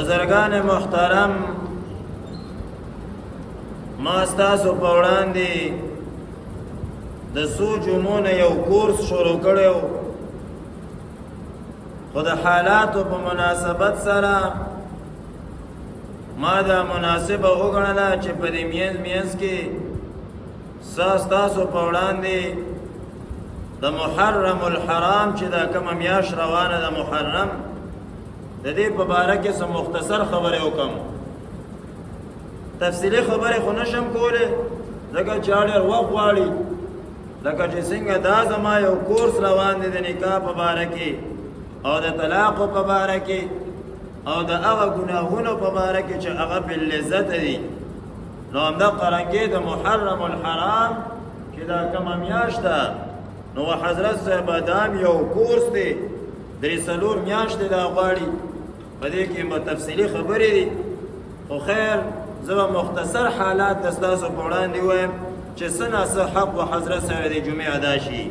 بزرگان محترم، ما ستاسو په وړاندې د څو جمعو نه یو کورس شروع کړی و، خو د حالاتو په مناسبت سره ما دا مناسبه وګڼله چې په دې منځ کې ستاسو په وړاندې د محرم الحرام چې دا کومه میاشت روانه د محرم د دې په باره کې څه مختصر خبرې وکړم. تفصیلي خبرې خو نشم کولی ځکه چې ډېر وخت غواړي، لکه چې څنګه دا زما یو کورس روان دی د نکاح په باره کې او د طلاقو په باره کې او د هغه ګناهونو په باره کې چې هغه باللذت دي. نو همدغه رنګې د محرم الحرام چې دا کومه میاشت ده، نو حضرت صاحب دا یو کورس دی، درې څلور میاشتې دا غواړي، په دې کې به تفصیلي خبرې دي. خو خیر زه به مختصر حالات د ستاسو په وړاندې ووایم چې څه ناڅه حق و حضرت صاحب د جمعې ادا شي.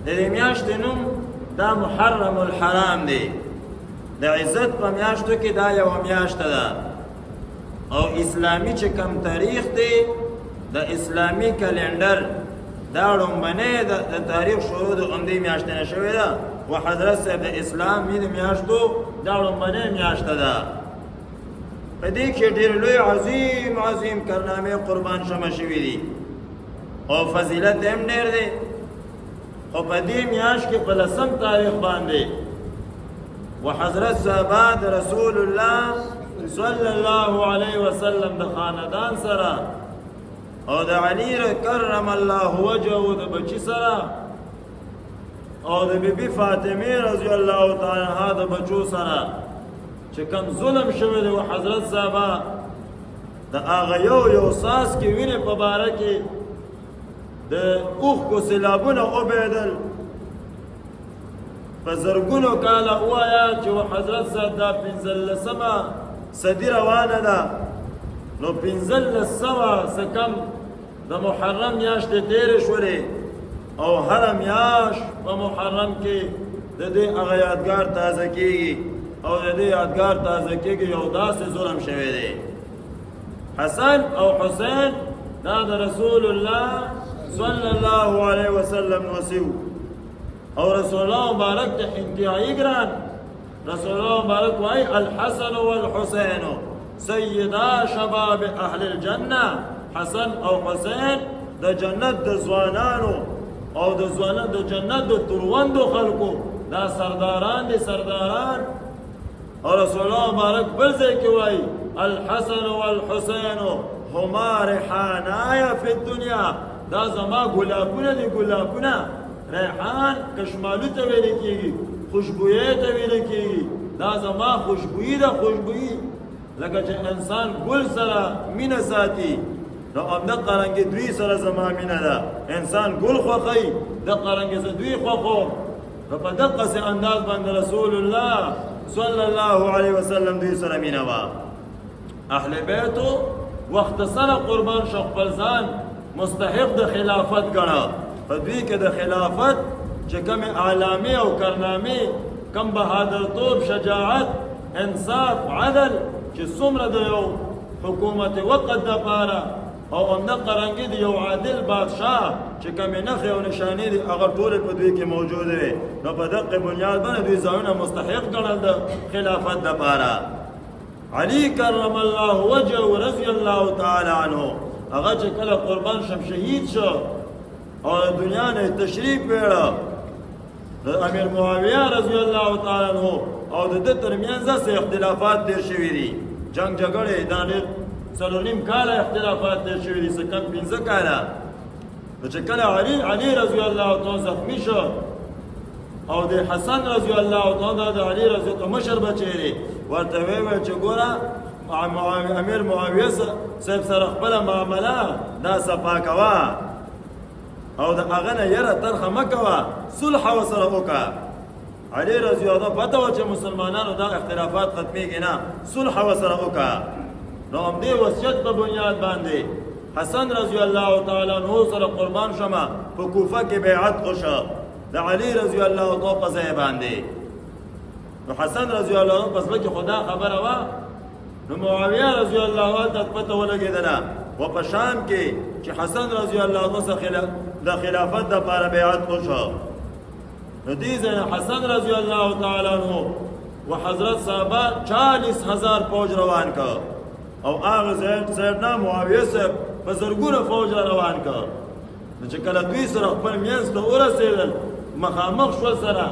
د دې میاشتې نوم دا محرم الحرام دی. د عزت په میاشتو کې دا یوه میاشته ده، او اسلامي چې کم تاریخ دی د اسلامي کلندر دا لومبنی د تاریخ شروع د همدې میاشتې نه شوې ده، و حضرت صاحب د اسلامي د میاشتو دا لومبنی میاشته ده. په دې کې ډېر لوی عظیم عظیم کارنامې قربان شمه شوي دي او فضیلت هم ډېر دی. خو په دې میاشت کې په 10 تاریخ باندې و حضرت صحابه د رسول الله صلی الله علیه وسلم د خاندان سره او د علی کرم الله وجهه د بچی سره او د بیبي فاطمه رضی الله تعالی عنها د بچو سره چې کوم ظلم شوی دی، و حضرت صحابه د هغه یو ساس کې وینې په باره کې د اوښکو سیلابونه وبهېدل. په زرګونو کاله ووایه چې و حضرت صاحب دا 15مه صدي روانه ده، نو 1500 څه کم د محرم میاشتې تېرې شولې، او هره میاشت په محرم کې د دې هغه یادګار تازه کېږي، او د دې یادګار تازه کېږي یو داسې ظلم شوی دی. حسن او حسین دا د رسول الله صلی الله علیه وسلم نوسیو، او رسول الله مبارک ته انتهایی ګران. رسول الله مبارک وایي الحسن والحسین سیدا شباب اهل الجنه. حسن او حسین د جنت د ځوانانو او د جنت د تروندو خلکو دا سرداران دي، سرداران. اور رسول الله مبارک بل ځای کې وایي الحسن والحسین هما ریحانای فی الدنیا. دا زما ګلابونه دي، ګلابونه. ریحان کشمالو ته ویل کېږي، خوشبویۍ ته ویل کېږي. دا زما خوشبویي ده، خوشبویي. لکه چې انسان ګل سره مینه ساتي، نو همدغه رنګې دوی سره زما مینه ده. انسان ګل خوښوي، دغه رنګې زه دوی خوښوم. نو په دغسې انداز باندې رسول الله صلی الله علیه وسلم دوی سره مینه وه. اهل بیتو وخت سره قربان شو، خپل ځان مستحق د خلافت ګڼه. په دوی کې د خلافت چې کومې علامې او کارنامې، کم بهادرتوب، شجاعت، انصاف، عدل چې څومره د یو حکومت وقت دپاره او همدغه رنګې د یو عادل بادشاه چې کومې نښې او نشانې دي هغه ټولې په دوی کې موجودې وې. نو په دغه بنیاد باندې دوی ځانونه مستحق ګڼل د خلافت دپاره. علي کرم الله وجهه رضی الله تعالی عنه هغه چې کله قربان شم شهید شو او د دنیا نه تشریف ویړه، د امیر معاویه رضی الله تعالی عنه او د ده ترمنځ څه اختلافات تېر شوي دي، جنګ جګړې، دا ډېر 4.5 کاله اختلافات تېر شوي دي، څه کم 15 کاله. نو چې کله علي رضی الله تعالی زخمي شو او د حسن رضی الله تعالی د علي رضی الله مشر بچی دی، ورته وویل چې ګوره امیر معاویه صاحب سره خپله معامله دا صفا کوه او د هغه نه یره ترخه مه کوه، صلح ورسره وکړه. علي رضی الله پته وه چې مسلمانانو دا اختلافات ختمېږي نه، صلح ورسره وکړه. نو همدې وصیت په بنیاد باندې حسن رضی الله تعالی عنه سره قربان شمه، په کوفه کې بیعت وشو د علي رضی الله تعالی په ځای باندې. نو حسن رضی الله عنه پس لکه خدا خبره وا نو معاویه رضی الله عنه ته پته ولګېدله و په شام کې چې حسن رضی الله عنه څخه د خلافت د لپاره بیعت وشو نو دې ځای حسن رضی الله تعالی عنه و حضرت صحابه 40,000 فوج روان کړ او هغه سیدنا معاویه صاحب په زرګونه فوج روان کړ نو چې کله دوی سره خپل میانس ته ورسېدل مخامخ شول سره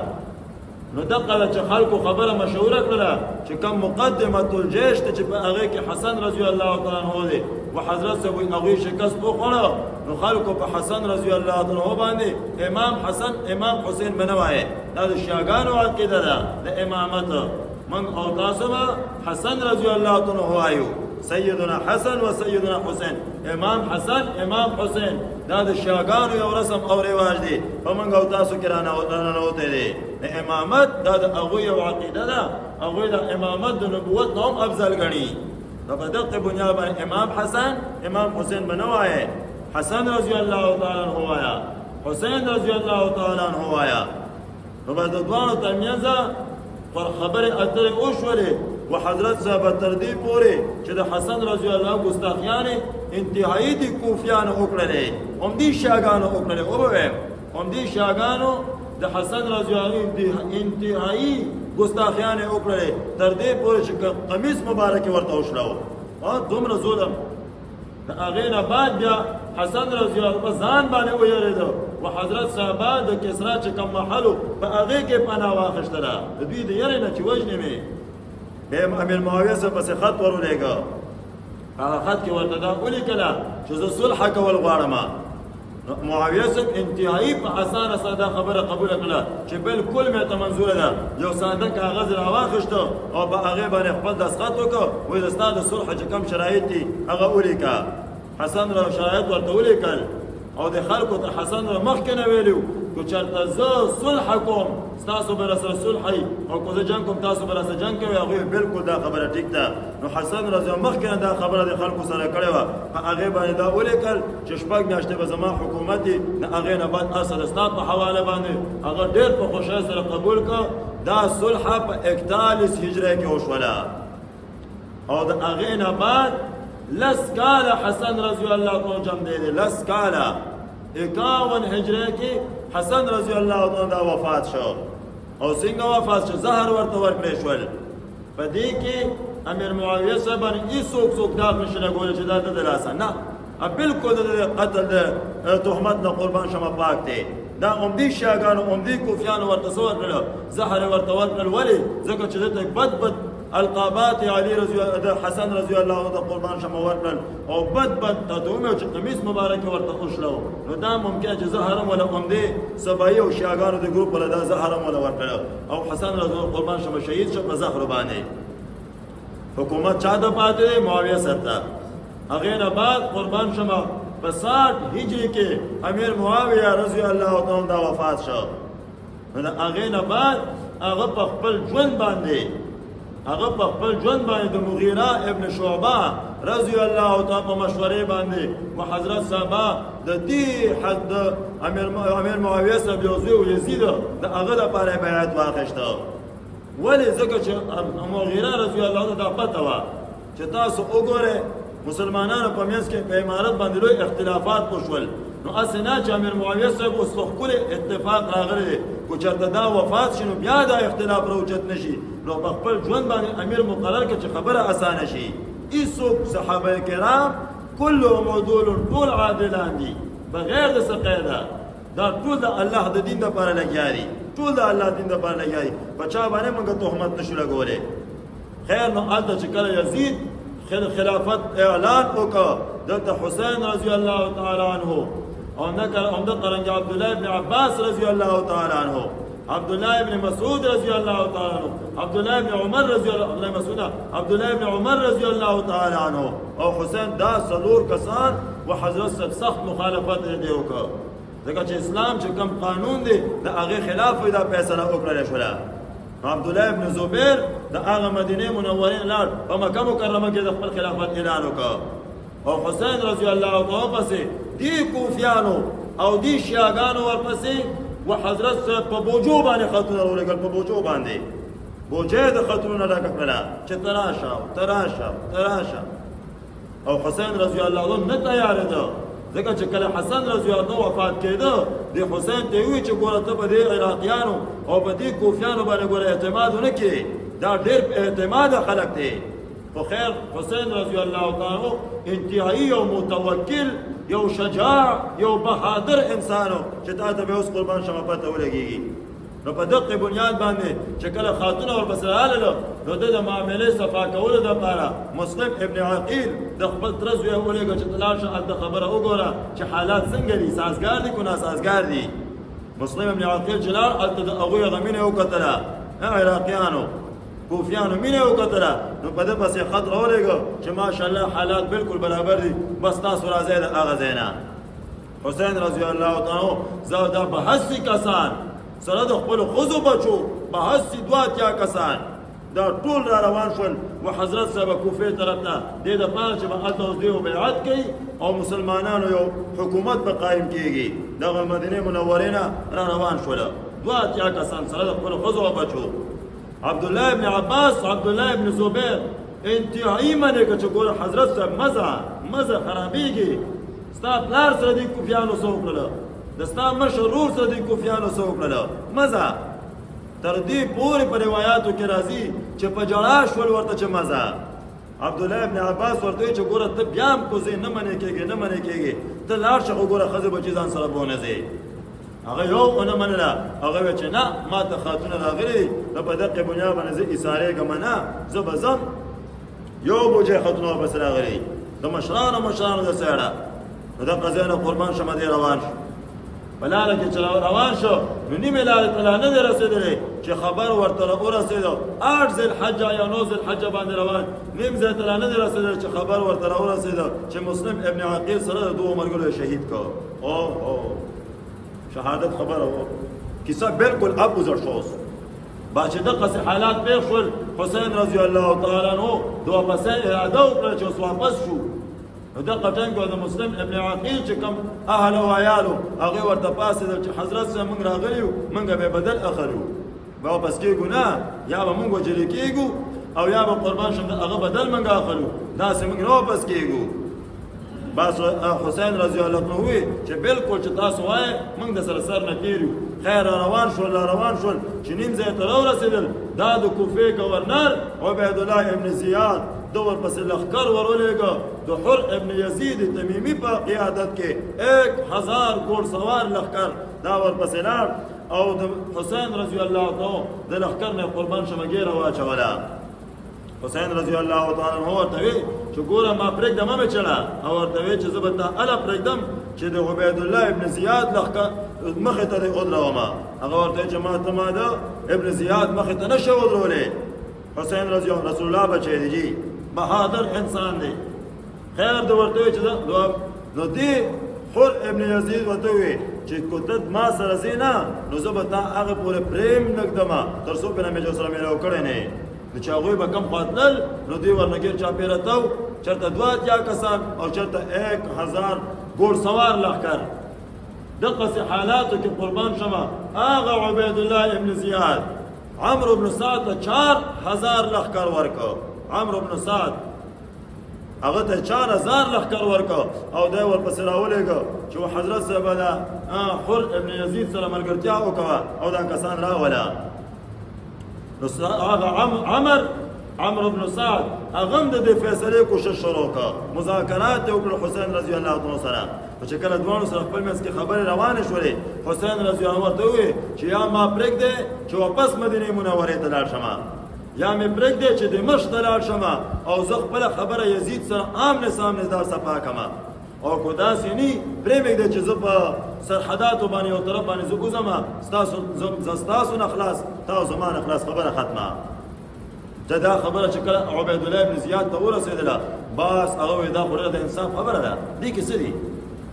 نو دقه چې خلکو خبره مشوره کړله چې کم مقدمه الجيش ته چې په هغه کې حسن رضی الله تعالی عنه دی و حضرت صاحب هغه شکست وخوړه نو خلکو په حسن رضی الله تعالی عنه باندې امام حسن امام حسین بنوایي دا د شیعاګانو عقیده ده د امامت من او تاسو حسن رضی الله تعالی عنه وایو سیدنا حسن و سیدنا حسین امام حسن امام حسین دا د شیعاګانو یو رسم او رواج دی په موږ او تاسو کې رانهوتی دی د امامت دا د هغوی یو عقیده ده هغوی د امامت د نبوت نه هم افضل ګڼي نو په دغه بنیاد باندې امام حسن امام حسین به نه وایې حسن رضی الله تعالی عنه وایه حسین رضی الله تعالی عنه وایه نو به د دواړو ترمنځ پر خبرې اترې وشولې و حضرت صاحب تر دې پورې چې د حسن رضی الله ګستاخیانې انتهایی د کوفیانو وکړلې همدې شیعاګانو وکړلې وبویم همدې شیعاګانو د حسن رضی الله انتهایی ګستاخیانې وکړلې تر دې پورې چې قمیص مبارک ورته وشړو او دومره ظلم د هغې نه بعد بیا حسن رضی الله په ځان باندې ویرېده و حضرت صحابه د کسرا چې کوم محلو په هغې کې پناه واخیستله د دوی د یرې نه چې وژنې مې بیا امیر معاویه صاحب پسې خط ور ولېږه هغه خط کې ورته دا ولیکله چې زه صلح کول غواړم معاویه صاحب انتهایی په اسانه ساده خبره قبوله کړه چې بالکل مې ته منظوره ده یو ساده کاغذ راواخیسته او په هغې باندې خپل دستخط وکړه وایي د ستا د صلح چې کوم شرایط دي هغه ولیکه حسن را شرایط ورته ولیکل او د خلکو ته حسن را مخکې نه ویلي که چېرته زه صلح کوم ستاسو به راسره صلحوي او که زه جنګ کوم تاسو به راسره جنګ کوئ هغوی بلکل دا خبره ټیک ده نو حسن رضی الله مخکې نه دا خبره د خلکو سره کړې وه په هغې باندې دا ولیکل چې 6 میاشتې به زما حکومت دي د هغې نه بعد هر څه د ستا په حواله باندې هغه ډېر په خوشحۍ سره قبول کړه دا صلح په 41 هجرۍ کې وشوله او د هغې نه بعد 10 کاله حسن رضی الله عنه جمع دی 10 کاله 51 هجرۍ کې حسن رضی الله عنه دا وفات شو او څنګه وفات شو زهر ورته ورکړی شول په دې کې امیر معاویه صاحب باندې هېڅوک داغ نشي لګولی چې دا د ده لاسه نه بالکل د قتل د تهمت نه قربان شمه پاک دی دا عمدي شیعاګانو عمدي کوفیانو ورته څه ورکړل زهر ورته ورکړل ولې ځکه چې دته بد القابات علی رضی حسن رضی الله عنه قربان شمه ورکړل او بد تدومه چې قمیص مبارک ورته وشلو نو دا ممکن چې زهرم ولا عمدي سبایي او شیعاګانو د ګروپ ولا دا زهرم ولا ورکړل او حسن رضی الله قربان شمه شهید شو په زهر باندې حکومت چا د پاتې معاویه سره هغې نه بعد قربان شمه په 60 هجري کې امیر معاویه رضی الله تعالی دا وفات شو نو د هغې نه بعد هغه په خپل ژوند باندې د مغیره ابن شعبه رضی الله تعالی په مشورې باندې و حضرت صحابه د دې حد امیر معاویه صاحب یو زوی یزید د هغه لپاره بیعت واخیسته ولې ځکه چې مغیره رضی الله عنه دا پته وه چې تاسو وګورئ مسلمانانو په منځ کې په امارت باندې لوی اختلافات وشول نو هسې نه چې امیر معاویه صاحب اوس په ښکلی اتفاق راغلی دی که چېرته دا وفات شي نو بیا دا اختلاف راوچت نه شي نو په خپل ژوند باندې امیر مقرر کړه چې خبره اسانه شي هېڅوک صحابه کرام کلهم عدول ټول عادلان دي بغیر د څه قیده دا ټول د الله د دین دپاره لګیا دي ټول د الله دین دپاره لګیا دي په چا باندې موږ تهمت نشو لګولی خیر نو هلته چې کله یزید خلافت اعلان وکړه دلته حسین رضی الله تعالی عنه او همده قرنګ عبدالله ابن عباس رضی الله تعالی عنه عبدالله ابن مسعود رضی الله تعالی عنه عبدالله ابن عمر رضی الله تعالی عنه او حسین دا څلور کسان و حضرت صاحب سخت مخالفت دې وکړه ځکه چې اسلام چې کوم قانون دی د هغې خلاف دا فیصله وکړلی شوله عبدالله ابن زبیر د هغه مدینې منورې لاړ په مکه مکرمه کې د خپل خلافت اعلان وکړ او حسین رضی الله عنه پسې دې کوفیانو او دې شیعاګانو ورپسې و حضرت صاحب په بوجو باندې خطونه ولګل په بوجو باندې بوجه د خطرونه ډکه کړله چې تراشه او حسین رضی الله عنه نه تیارېده ځکه چې کله حسن رضی الله عنه وفات کېده د حسین ته وی چې ګوره ته په دې عراقیانو او په دې کوفیانو باندې ګوره اعتماد ونه کړې دا ډېر اعتماد خلک دی خو خیر حسین رضی الله عنه انتهایی یو متوکل یو شجاع یو بهادر انسانو چې تا ته به اوس قربان شمه پته ولګېږي نو په دقه بنیاد باندې چې کله خاتون ورپسې راغله نو د معاملې صفا کولو دپاره مسلم ابن عقیل د خپل تره زوی ولېږه چې ته لاړ شه هلته خبره وګوره چې حالات څنګه دي سازګار دي که ناسازګار دي مسلم ابن عقیل چې لاړ هلته د هغوی هغه مینه یې وکتله عراقیانو کوفیانو مینه یې وکتله نو په ده پسې خط راولېږه چې ماشاءالله حالات بالکل برابر دي بس تاسو راځئ د هغه ځای نه حسین رضی الله تعالی زه دا به هسې کسان سره د خپلو ښځو بچو به هسې 2 کسان دا ټول را روان شول و حضرت صاحب کوفې طرف ته دې دپاره چې به هلته اوس دوی بیعت کوي او مسلمانانو یو حکومت به قایم کېږي دغه مدینې منورې نه را روان شوله 2 کسان سره د خپلو ښځو او بچو عبدالله ابن عباس عبدالله ابن زبیر انتهایی منې که چې ګوره حضرت صاحب مزه خرابېږي ستا پلار سره دې کوفیانو څه وکړله د ستا مشر ورور سره دې کوفیانو څه وکړله مزه تر دې پورې په روایاتو کې راځي چې په جړا شول ورته چې مزه عبدالله ابن عباس ورته وایي چې ګوره ته بیا هم کوزې نه منې کېږې ته لاړ شه خو ګوره ښځې بچي ځان سره بونه ځې هغه یو ونه منله هغه وی چې نه ما ته خاتونه راغلي نو په دقې بنیاد باندې زه ایسارېږم نه زه به ځم یو بوجۍ خاتونه ورپسې راغلي د مشرانو د سیړه نو دغه ځای نه قربان شمه دی روان شو په لاره کې چې روان شو نو نیمې لارې ته لا نه دی رسېدلی چې خبر ورته ورسېده 8 ذوالحجه یا 9 ذوالحجه باندې روان نیم ځای ته لا نه دی رسېدلی چې خبر ورته راورسېده چې مسلم ابن عقیل سره د 2 ملګرو شهید کړ شهادت خبره و کیسه بالکل اب گذر شوز با چې دغسې حالات پیښ شول حسین رضی الله تعالی عنه د واپسۍ اراده وکړه چې اوس واپس شو نو دغه ټایم کې د مسلم ابن عقیل چې کوم اهل او عیالو هغې ورته پاڅېدل چې حضرت صاحب موږ راغلي یو موږ به بدل اخلو به واپس کېږو نه یا به موږ وجلې کېږو او یا به قربان شم د هغه بدل موږ اخلو داسې موږ نه واپس کېږو بس حسین رضی الله عنه وی چې بالکل چې تاسو وایې موږ د سر نه تېر یو خیر روان شول چې نیم ځای ته راورسېدل دا د کوفې گورنر عبیدالله ابن زیاد دو ورپسې لښکر ورولېږه د حر ابن یزید تمیمي په قیادت کې 1000 ګوړ سوار لښکر دا ورپسې لاړ او د حسین رضی الله عنه د لښکر نه قربان شمه ګیره واچوله حسین رضی الله تعالی عنہ ورته وی چې ګوره ما پرېږده مه مې چړه او ورته وی چې زه به تا هله پرېږدم چې د عبیدالله ابن زیاد مخې ته دې ودرومه هغه ورته وی چې ما د ابن زیاد مخې ته نه شي ودرولی حسین رضی الله رسول الله بچی دی جی بهادر انسان دی خیر د ورته وی چې نو دې حر ابن یزید ورته وی چې کو ته ما سره ځې نه نو زه به تا هغې پورې پرېم نه ږدمه تر څو پې نه مې جو سره میلاو کړی نه نو چې هغوی به کم خواتلل نو دوی ورنګیر چاپېره تو چېرته 2 کسان او چېرته 1000 ګوړ سوار لښکر دغسې حالاتو کې قربان شمه هغه عبیدالله ابن زیاد عمرو بن سعد ته 4000 لښکر ورکړه عمرو بن سعد هغه ته 4000 لښکر ورکړه او دی ورپسې راولېږه چې حضرت صاحب دا حر ابن یزید سره ملګرتیا وکړه او دا کسان راوله هغه عمرو بن سعد هغه هم د دې فیصلې کوشش شروع کړه مذاکرات یې وکړه حسین رضی الله عنه سره چې کله دواړو سره خپل منځ کې خبرې روانې شولې حسین رضی الله عنه ورته وویل چې یا ما پرېږدې چې واپس مدینې منورې ته لاړ شمه یا مې پرېږدې چې دمشق ته لاړ شمه او زه خپله خبره یزید سره آمنه سامنه دا صفا کړمه او که داسې نه پرې مې چې زه په سرحداتو باندې یو طرف باندې زه وځم زه ستاسو نه خلاص تاسو زما نه خلاص خبره ختمه دا خبره چې کله عبیدالله ابن زیاد ته ورسېدله بس هغه وایي دا خو د انصاف خبره ده دې کې څه دي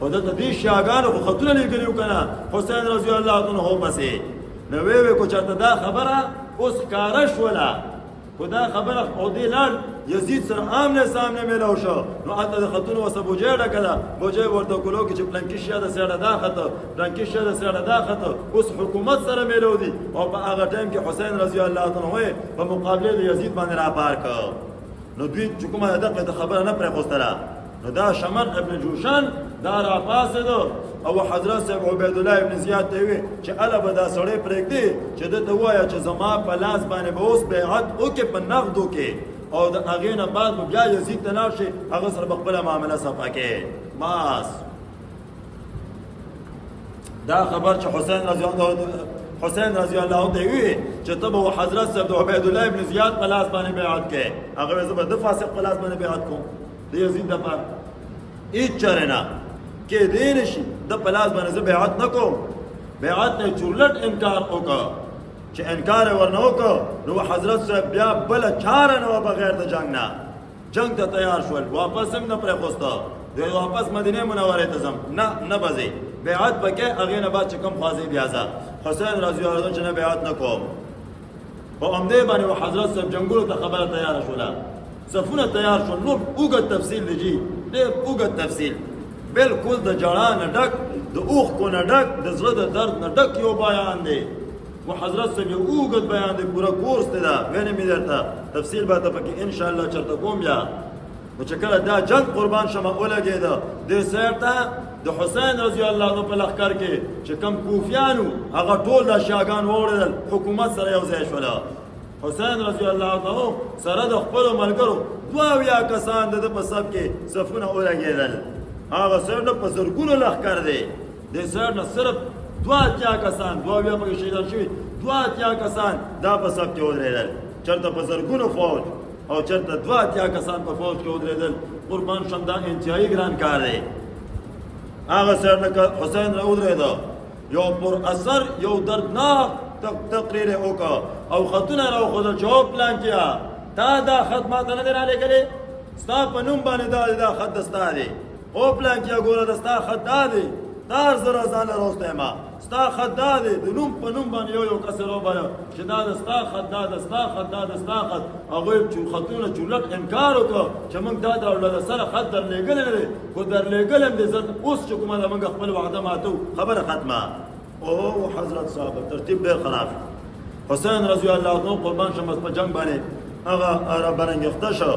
خو دلته دې شیعهګانو خو خطونه لیکلي وو که نه حسین رضی الله عنه پسې نو ویې کو چېرته دا خبره اوس ښکاره شوله خدا خبره او دی لار یزید سره آمنے سامنے میلاو شو نو اته د خطونو وسه بوجه ډکړه بوجه ورته کولو کې چې پلانکی شه د سړه دا خطه پلانکی شه د سړه دا خطه اوس حکومت سره میلو دي او په هغه ټایم کې حسین رضی الله عنه په مقابله د یزید باندې را پار کړ نو دوی چې کومه دغه خبره نه پرې خوستله نو دا شمر ابن جوشن دا را پاسد او حضرت صاحب عبید الله ابن زیاد ته وی چې الا به دا سړی پرېږدي چې دته وایا چې زما په لاس باندې به اوس بیعت وکړي په نغدو کې او د هغې نه بعد به بیا یزید ته لاړ شي هغه سره به خپله معامله صفا کې بس دا خبر چې حسین رضی الله عنه وی چې ته به حضرت صاحب عبید الله ابن زیاد په لاس باندې بیعت کې هغه زه به د فاسق په لاس باندې بیعت کوم د یزید دپاره هیڅ چاره نه کېدی نه شي د په لاس باندې زه بیعت نه کوم بیعت نه چورلټ انکار وکړه چې انکار یې ورنه وکړه نو حضرت صاحب بیا بله چاره نه وه بغیر د جنګ نه جنګ ته تیار شول واپس هم نه پرېخوسته دوی واپس مدینې منورې ته ځم نه به ځې بیعت پکې هغې نه بعد چې کوم خوازې بیا ځه حسین رضی الله عنه چې نه بیعت نه کوم په همدې باندې حضرت صاحب جنګونو ته خبره تیاره شوله صفونه تیار شول نو اوږد تفصیل دی جي ډېر اوږد تفصیل بالکل د جړا نه ډک د اوښکو نه ډک د زړه د درد نه ډک یو بیان دی و حضرت صاحب یو اوږد بیان دی پوره کورس دی دا وینې مې درته تفصیل به ته پکې انشاءالله چېرته کوم بیا نو چې کله دا جنګ قربان شمه ولګېده دې سیر ته د حسین رضی الله عنه په لښکر کې چې کم کوفیانو هغه ټول دا شیاګان واوړېدل حکومت سره یو ځای شوله حسین رضی الله عنه سره د خپلو ملګرو 2 کسان د ده په صف کې صفونه ولګېدل هغه سر نه په زرګونو لښکر دی دې سر نه صرف 2 کسان 2 پکې شهیدان شوي 2 کسان دا په صف کې ودرېدل چېرته په زرګونو فوج او چېرته 2 کسان په فوج کې ودرېدل قربان شم دا انتهایي ګران کار دی هغه سر نه حسین را ودرېده یو پر اثر یو دردناک تقریر یې وکړه او خطونه را وښودل چې هو پلان کیا تا دا خط ما ته نه دی رالیږلی ستا په نوم باندې دا خط د ستا دی او پلان کیا ګوره د ستا خط دا دی دا زره ځان له راوستی ما ستا خط دا دی د نوم په نوم باندې یو کس یې راوباله چې دا د ستا خط دا د ستا خط دا د ستا خط هغوی خطونه چورلټ انکار وکړه چې موږ دا د سره خط درلېږلی نه دی خو درلېږلی هم دی زه اوس چې کومه ده موږ خپل وعده ماتو خبره ختمه او حضرت صاحب ترتیب ډېر خراب حسین رضی الله عنه قربان شم په جنګ باندې هغه را برانګېخته شو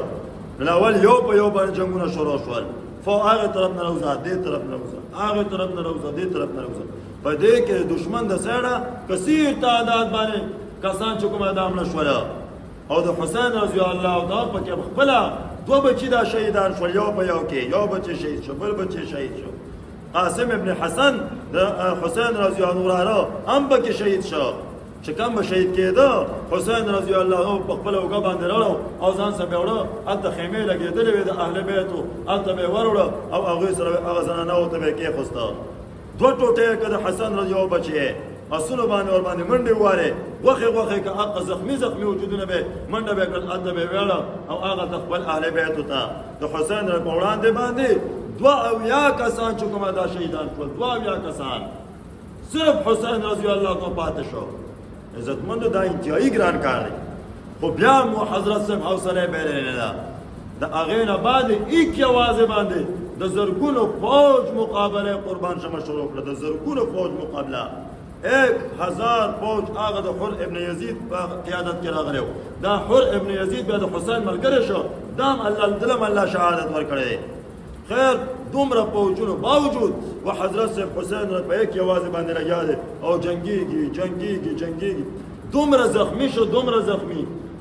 نو اول یو په یو باندې جنګونه شروع شول فو هغه طرف نه راوځه دې طرف نه راوځه هغه طرف نه راوځه دې طرف نه راوځه په دې کې دشمن د سړه کثیر تعداد باندې کسان چې کومه د حمله شوله او د حسین رضی الله عنه پکې خپله 2 بچي دا شهیدان شول یو په یو کې یو بچی شهید شو بل بچی شهید شو قاسم ابن حسن د حسین رضی الله عنه هم پکې شهید شو چې کوم به شهید کېده حسین رضی الله عنه په خپله اوږه باندې راړو او ځان سره به یې وړه هلته خیمې لګېدلې وې د اهل بیتو هلته به یې وروړه او هغوی سره هغه زنانهو ته به یې کېښوسته 2 ټوټې که د حسن رضی الله بچې اسونو باندې ورباندې منډې ووارې غوښې که هغه زخمي وجودونه به منډه به یې کړل هلته به یې ویاړه او هغه د خپل اهل بیتو ته د حسین په وړاندې باندې 2 کسان چې کومه دا شهیدان شول 2 کسان صرف حسین رضی الله عنه پاتې شو عزتمندو دا انتهایي ګران کار دی خو بیا مو حضرت صاحب حوصله بایللې نه ده د هغې نه بعد ایک یوازې باندې د زرګونو فوج مقابله قربان شمه شروع کړه د زرګونو فوج مقابله 1000 فوج هغه د حر ابن یزید په قیادت کې راغلی و دا حر ابن یزید بیا د حسین ملګری شو دام الله شهادت ورکړی خیر دومره فوجونو باوجود و حضرت صاحب حسین په یک یوازې باندې لګیا دی او جنګیږي دومره زخمی شو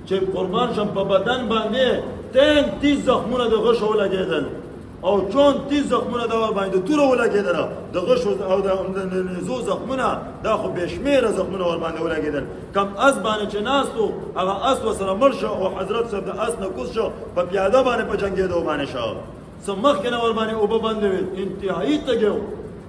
چې قربان شم په بدن باندې 30 زخمونه د غشو ولګېدل او 30 زخمونه د ور باندې توره ولګېدل د غشو او د نزو زخمونه دا خو بشمیره زخمونه ور باندې ولګېدل کم اس باندې چې ناستو هغه اس وسره مړ شو او حضرت صاحب د اس نه کوز شو په پیاده باندې په جنګېدو باندې شو سمخ کنه ور باندې اوبه باندې انتهایی تګو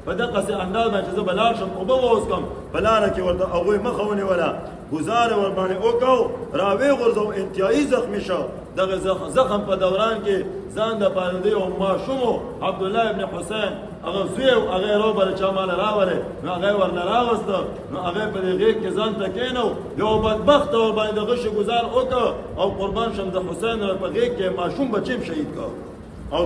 په دغه انداز باندې زه بلار شم اوبه ووسکم بلاره کې ورته هغوی مخه ونیوله ګزاره ور باندې وکړو راوی غورځو انتهایی زخمی شو دغه زخم په دوران کې ځان د پاره دی او ماشوم عبد الله ابن حسین هغه زوی او هغه روبر چا مال راوړل نو هغه ورنه راوست نو هغه په دې غیږ کې ځان تکینو یو بدبخت اور باندې د غش گزار وکړ او قربان شم د حسین په غیږ کې ماشوم بچیم شهید کړ او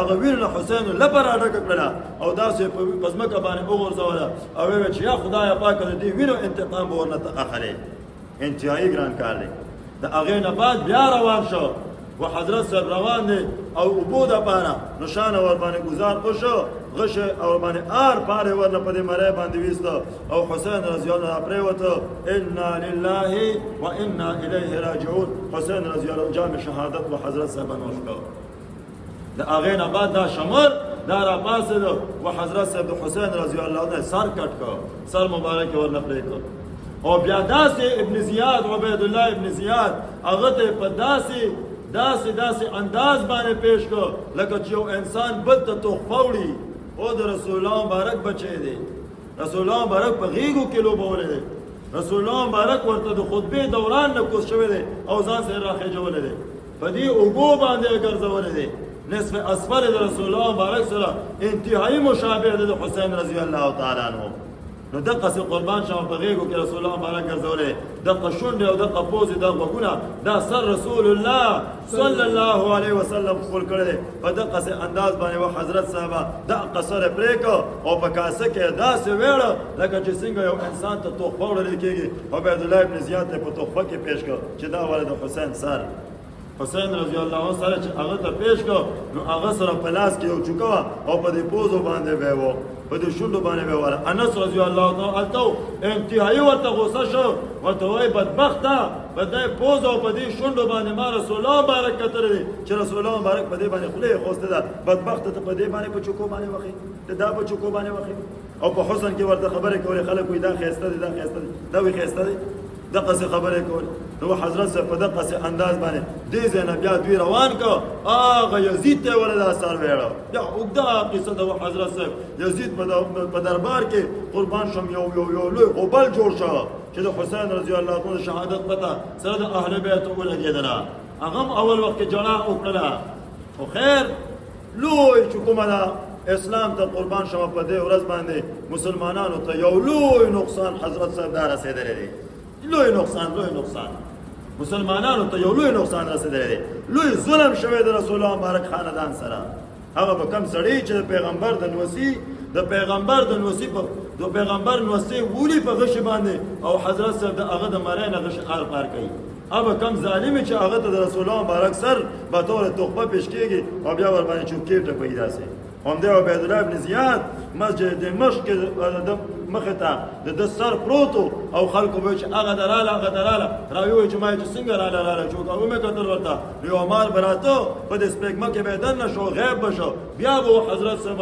هغه ویل حسین لپاره اډک کړه او داسې په پزمکه باندې وګرځوله او وی چې یا خدای پاک دې وینو انتقام ورنه اخلي انتهایی ګران کار دی د هغه نه بعد بیا روان شو و حضرت صاحب روان دی او ابو د پاره نشانه ور باندې گزار وشو غش او باندې آر پاره ورنه په دې مړی باندې وېسته او حسین رضی الله عنه پریوته انا لله و انا الیه راجعون حسین رضی الله عنه جام شهادت و حضرت صاحب نوشته د هغه نه بعد دا شمر دا را پاسه و حضرت صاحب حسین رضی الله عنه سر کټ کو سر مبارک ورنه پریته او بیا داسې ابن زیاد عبید الله ابن زیاد هغه ته په داسې انداز باندې پیش کو لکه چې یو انسان بد ته تحفه وړي او د رسول الله مبارک بچی دی رسول الله مبارک په غیږو کې لوبولی دی رسول الله مبارک ورته د خطبې دوران نه کوز شوی دی او ځان سره راخېجولی دی په دې اوږو باندې یې ګرځولی دی نصف اسفل د رسول الله مبارک سره انتهایی مشابه دی د حسین رضی الله تعالی عنه نو دغه سي قربان شوم په غیږو کې رسول الله مبارک ګرځولې دغه شونډې او دغه پوزې دغه غوونه دا سر رسول الله صلی الله علیه وسلم خپل کړی په دغه سي انداز باندې و حضرت صاحب دغه سره پریکو او په کاسه کې داسې ویړ لکه چې څنګه یو انسان ته توخه وړل کېږي عبید الله ابن زیاد ته په توخه کې پیش کړ چې دا ولد حسین سر حسین رضی الله عنه سره چې هغه ته پیش کړ نو هغه سره په لاس کې یو چوکا او په دې پوزو باندې ویو په دې شونډو باندې ویواله انس رضی الله عنه التو انتهایی ورته غوسه شو ورته وای بدبخته په دې پوز او په دې شونډو باندې ما رسول الله مبارک کتل چې رسول الله مبارک په دې باندې خله خوسته ده بدبخته ته په دې باندې په چوکو باندې وخی دا په چوکو باندې وخی او په حسن کې ورته خبره کوي خلک وي دا خيسته دي دا خيسته دي دا وي خيسته دي دغه څه خبره کول نو حضرت صاحب په دغه څه انداز باندې دې زینب بیا دوی روان کو هغه یزید ته ولدا اثر ویړو بیا وګدا قصه د حضرت صاحب یزید په دربار کې قربان شم یو لوی غبل جوړ شو چې د حسین رضی الله عنه شهادت پتا سره د اهل بیت ولګیدل هغه اول وخت جنا وکړه خو خیر لوی چکمنا اسلام ته قربان شم په دې ورځ باندې مسلمانانو ته یو لوی نقصان حضرت صاحب دا رسیدلی دی لوی نقصان مسلمانانو ته یو لوی نقصان رسیدلی دی لوی ظلم شوی د رسول الله مبارک خاندان سره هغه به کم سړی چې پیغمبر د پیغمبر نوسی ولی په غش باندې او حضرت صاحب د هغه د مړی نه غش آر پار کوي هغه کم ظالم چې هغه ته د رسول الله مبارک سر به طور تحفه پیش کېږي او بیا ور باندې چوکۍ ټپوي داسې همدې عبید الله ابن زیاد مسجد دمشق د مخې ته د سر پروتو او خلکو به چې هغه دراله راوي وایي چې ما چې څنګه راله چې هغه مې کتل ورته یو مال براته په دې سپېږمه کې به دننه شو غیب بشو بیا به حضرت صاحب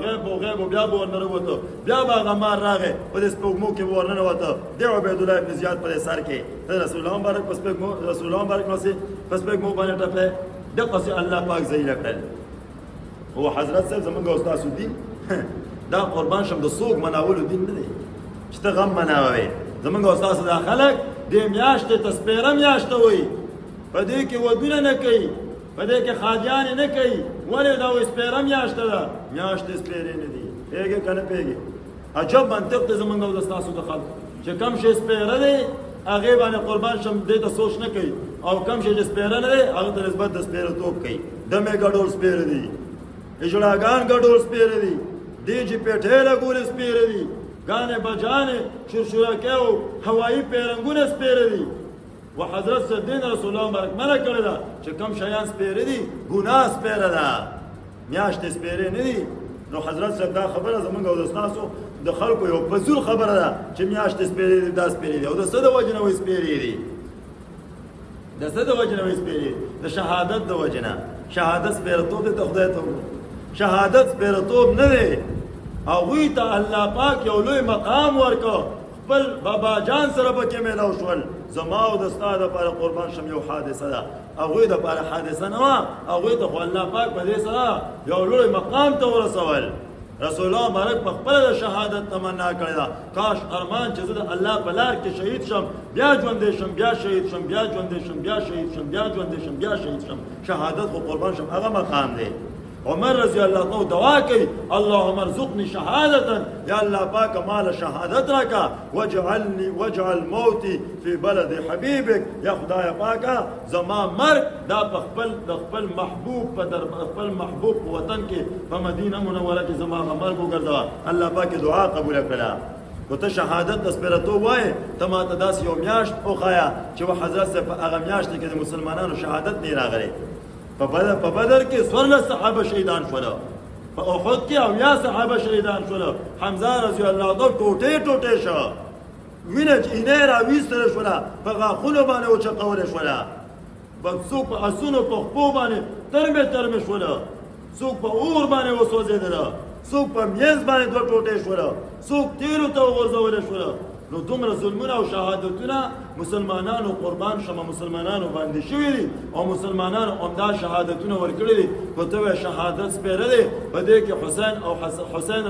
غیب بیا به ورنه وته بیا به هغه مال راغی په دې سپېږمو کې ورنه وته د عبید الله ابن زیاد په سر کې رسول الله مبارک په سپېږمو رسول الله مبارک نو سي په سپېږمو باندې ټپه دغه سي الله پاک ذلیل کړل او حضرت صاحب زمونږ استاد دین دا قربان شم د سوق مناولو دین نه دی چې ته غم مناوي زمونږ استاد دا خلک د میاشتې تسپیره میاشته وي په دې کې ودونه نه کوي په دې کې خاجیان نه کوي ولې دا سپیره میاشته ده میاشتې سپیره نه دي پیږي کنه پیږي عجب منطق ته زمونږ استاد د خلک چې کم شي سپیره دی هغه باندې قربان شم دې ته سوچ نه کوي او کم شي سپیره نه دی هغه ته نسبت د سپیره توپ کوي دمه ګډول سپیره دي اجلاګان ګډول سپیره دي دی چې پیټه لګول سپیره دي غانه بجانه شرشرکه او هوایی پیرنګونه سپیره دي و حضرت صدین رسول الله مبارک مله کړی دا چې کم شیان سپیره دي ګناه سپیره ده میاشت سپیره نه دي نو حضرت صاحب دا خبره زمونږ او د استادو د خلکو یو فزول خبره ده چې میاشت سپیره دي دا سپیره دي او د څه د وجنه وې سپیره دي د څه د وجنه وې سپیره د شهادت د وجنه شهادت سپیره تو د خدای ته شهادت سپیرتوب نه دی هغوی ته الله پاک یو لوی مقام ورکو خپل بابا جان سره پکې میلاو شول زما او د ستا دپاره قربان شم یو حادثه ده هغوی دپاره حادثه نه وه هغوی ته خو الله پاک په دې سره یو لوی مقام ته ورسول رسول الله مبارک په خپل د شهادت تمنا کړی دا کاش ارمان چې زه د الله په لار کې شهید شم بیا ژوندی شم بیا شهید شم بیا ژوندی شم بیا شهید شم بیا ژوندی شم بیا شهید شم شهادت خو قربان شم هغه مقام دی عمر رضی الله عنه دعا کوي اللهم ارزقني شهادة یا الله پاک مال شهادت راکا واجعل موتي في بلد حبيبك یا خدای پاکا زما مرګ دا په خپل محبوب په در خپل محبوب وطن کې په مدینه منوره کې زما مرګ وګرځوا الله پاک دعا قبول کړه کوته شهادت د سپیرتو وای ته ماته داس یو میاشت او خایا چې حضرت صاحب هغه میاشت کې د مسلمانانو شهادت نه راغلی په بدر کې څوارلس صحابه شهیدان شول په احد کې اویا صحابه شهیدان شول حمزه رضی الله عنه ټوټه شو وینه چې یې راویستل شول په غاښونو باندې وچقول شول څوک په اسونو په خپو باندې ترمه شول څوک په اور باندې وسوځېدل څوک په میز باندې دوه ټوټې شول څوک تیرو ته وغورځول شول نو دومره ظلمونه او شهادتونه مسلمانانو قربان شمه مسلمانانو باندې شوي دي او مسلمانانو همدا شهادتونه ورکړي دي خو ته شهادت سپېره دی په دې کې حسین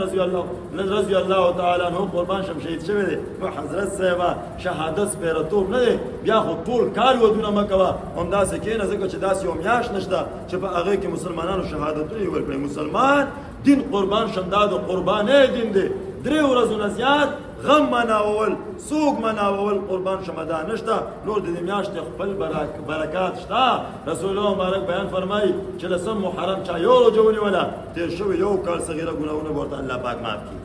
رضی الله تعالی عنه قربان شم شهید شوی دی نو حضرت صاحب شهادت سپېرهتوب نه دی بیا خو ټول کار ودونه مه کوه همداسې کښېنه ځکه چې داسې یو میاشت نشته چې په هغې کې مسلمانانو شهادتونه یې ورکړي مسلمان دین قربان شم دا د قربانۍ دین دی 3 ورځو نه زیات غم مناول سوق مناول قربان شمه دا نشته نور د دې میاشتې خپل برکات شته رسول الله مبارک بیان فرمایي چې لسم محرم چا یو روژه ونیوله تېر شوي یو کال صغیره ګناهونه به ورته الله پاک معاف کړي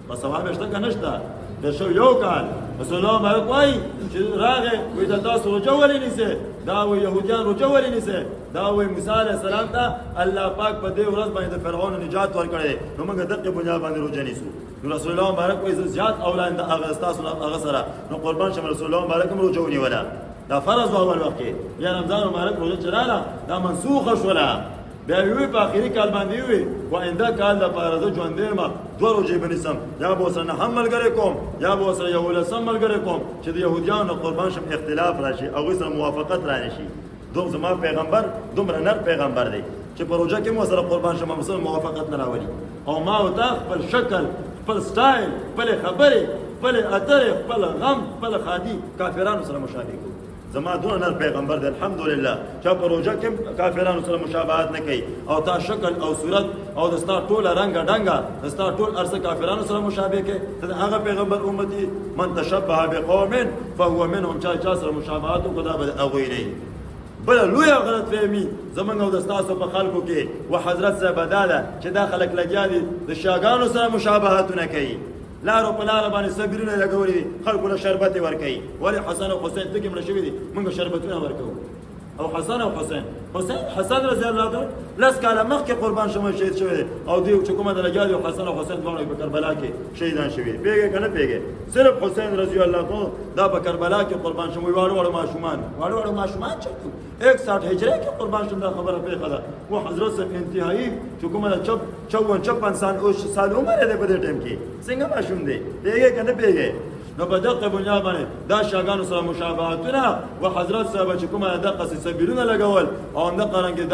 په ثواب یې شته که نشته تېر شوي یو کال رسول الله مبارک وایي چې راغې وایي ته تاسو روژه ولې نیسئ دا وایي یهودیان روژه ولې نیسئ دا وایي موسی علیه السلام ته الله پاک په دې ورځ باندې د فرعون نجات ورکړی نو موږ دقې بنیاد باندې روژه نیسو نو رسول الله مبارک وایي زه زیات اولاد هغه ستاسو هغه سره نو قربان شم رسول الله مبارک هم روژه ونیوله دا فرض و اول وخت کې بیا رمضان مبارک روژه چې راغله دا منسوخه شوله بیا وی په آخري کال باندې وی و آینده کال دپاره زه ژوندی یم 2 روژې به نیسم یا به ورسره نهم ملګری کوم یا به ورسره 11 ملګری کوم چې د یهودیانو نه قربان شم اختلاف راشي هغوی سره موافقت رانه شي زما پیغمبر دومره نر پیغمبر دی چې په روژه کې مو سره قربان شم مسلمان موافقت نه راولي او ما ورته خپل شکل خپل سټایل خپلې خبرې خپلې اترې خپل غم خپل خادي کافرانو سره مشابه کوي زما دونه نر پیغمبر دی الحمدلله چې په روژه کې کافرانو سره مشابهت نه کوي او تا شکل او صورت او د ستا ټوله رنګه ډنګه د ستا ټول ارڅه کافرانو سره مشابه کوي ته د هغه پیغمبر امتي من تشبه بقوم فهو منهم چا سره مشابهت وکړه دا به د هغوی نه بله لویه غلط فهمي زموږ او د ستاسو په خلکو کې و حضرت صاحب دا ده چې دا خلک لګیا دي د شیاګانو سره مشابهتونه کوي لارو په لاره باندې صبرونه لګولي دي خلکو له شربت یې ورکوي ولې حسن او حسین ته کې مړه شوي دي موږ شربتونه ورکوو او حسن رضی الله عنه 10 کاله مخکې قربان شوی شهید شوی دی او دوی چې کومه د لګیا دي حسن او حسین دواړه په کربلا کې شهیدان شوي پیږې که نه پیږې صرف حسین رضی الله عنه دا په کربلا کې قربان شوی واړه ماشومان چېرته 61 هجری کې قربان شوم دا خبره پېښه ده و حضرت صاحب انتهایی چې کومه د 54 سال عمر دی په دې ټایم کې څنګه ماشوم دی پیږې که نه پیږې نو په دقه بنیاد باندې دا شیاګانو سره مشابهتونه و حضرت صاحب چې کومه دقه سبیلونه لګول او همدغه رنګې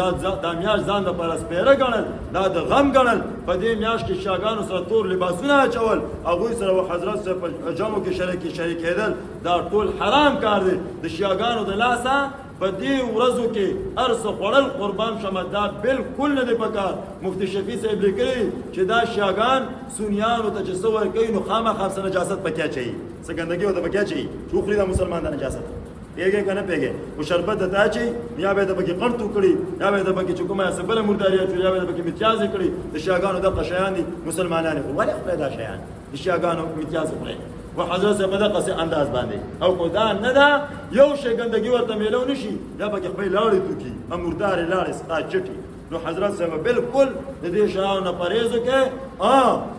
دا میاشت ځان دپاره سپېره ګڼل دا د غم ګڼل په دې میاشت کې شیاګانو سره تور لباسونه اچول هغوی سره و حضرت صاحب په جامو کې شریکېدل دا ټول حرام کار دی د شیاګانو د لاسه په دې ورځو کې ارڅه خوړل قربان شمه دا بالکل نه دی پکار مفتی شفیع صاحب لیکلي چې دا شیاګان سنیانو ته چې څه ورکوي نو خامخا څه نجاست پکې اچوي څه ګندګي ورته پکې اچوي چې وخوري دا مسلمان د نجاست پیږې که نه پیږې و شربت درته اچوي یا به یې د پکې قنټ وکړي یا به یې د پکې چې کومه څه بله مرداري اچوي یا به یې د پکې متیازې کړي د شیاګانو دغه شیان دي مسلمانان یې خوري ولې خورئ دا شیان د شیاګانو متیازې خورئ و حضرت صاحب دغه سي انداز باندې او کو دا نه ده یو شی ګندګي ورته میلو نشي یا پکې خپل لاړې توکي مردارې لاړې ستا چټي نو حضرت صاحب بالکل د دې شیانو نه پرهیز وکړي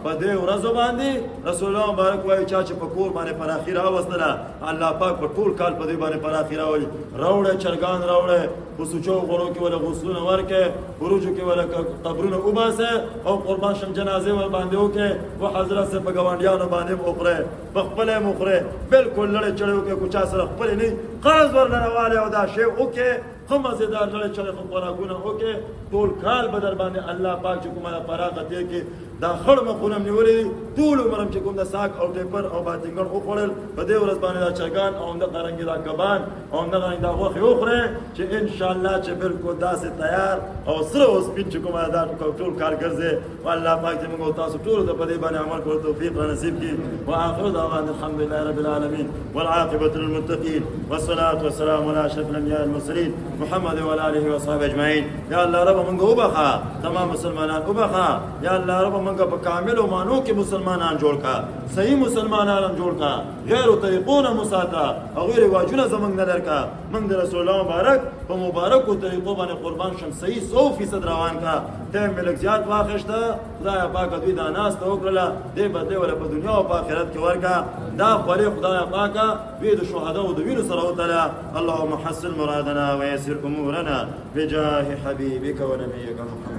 په دې ورځو باندې رسول الله مبارک وایي چا چې په کور باندې پراخي راوستله الله پاک په ټول کال په دې باندې پراخي راولي راوړی چرګان راوړی په سوچو غوړو کې وله غسلونه ورکړي خروجو کې وله قبرونه وباسه او قربان شم جنازې ور باندې وکړي و حضرت صاحب په ګاونډیانو باندې وخورئ په خپله یې وخورئ بالکل لړې چړې وکړئ کو چا سره خپلې نه قرض ورله راوالی او دا شی وکړي ښه مزېدار لړې چړې خو خوراکونه وکړي ټول کال به در باندې الله پاک چې کومه پراخه تېر کړي دا خړ مخونه مې نیولې ټول عمر چې کوم د ساک او ټیپر او باټینګر وخوړل په دې ورځ باندې دا چرګان او همدغه رنګې دا کبان او همدغه رنګ دا غوښې وخورې چې انشاءالله چې بالکل داسې تیار او سره او سپین چې کومه دا ټول کار ګرځي والله پاک دې موږ تاسو ټولو ته په دې باندې عمل کولو توفیق را نصیب کړي واخر دعوانا الحمد لله رب العالمين والعاقبة للمتقين والصلاة والسلام على أشرف الأنبياء والمرسلين محمد وعلى آله وصحبه أجمعين يا الله رب موږ وبخا تمام مسلمانان وبخا یا الله رب موږ په کاملو معنو کې مسلمانان جوړ کا صحیح مسلمانان جوړ کا غیر طریقونه مساته او غیر واجونه زمنګ نه درکا موږ د رسول الله مبارک په مبارکو طریقو باندې قربان شم صحیح 100% روان کا ته ملک زیات واخښته خدای پاک دوی دا ناس ته وکړه دې بدله ولا په دنیا او په آخرت کې ورکا دا خوري خدای پاک وی د شهدا او د وینو سره وتعالى اللهم حسن مرادنا ويسر امورنا بجاه حبيبك ونبيك محمد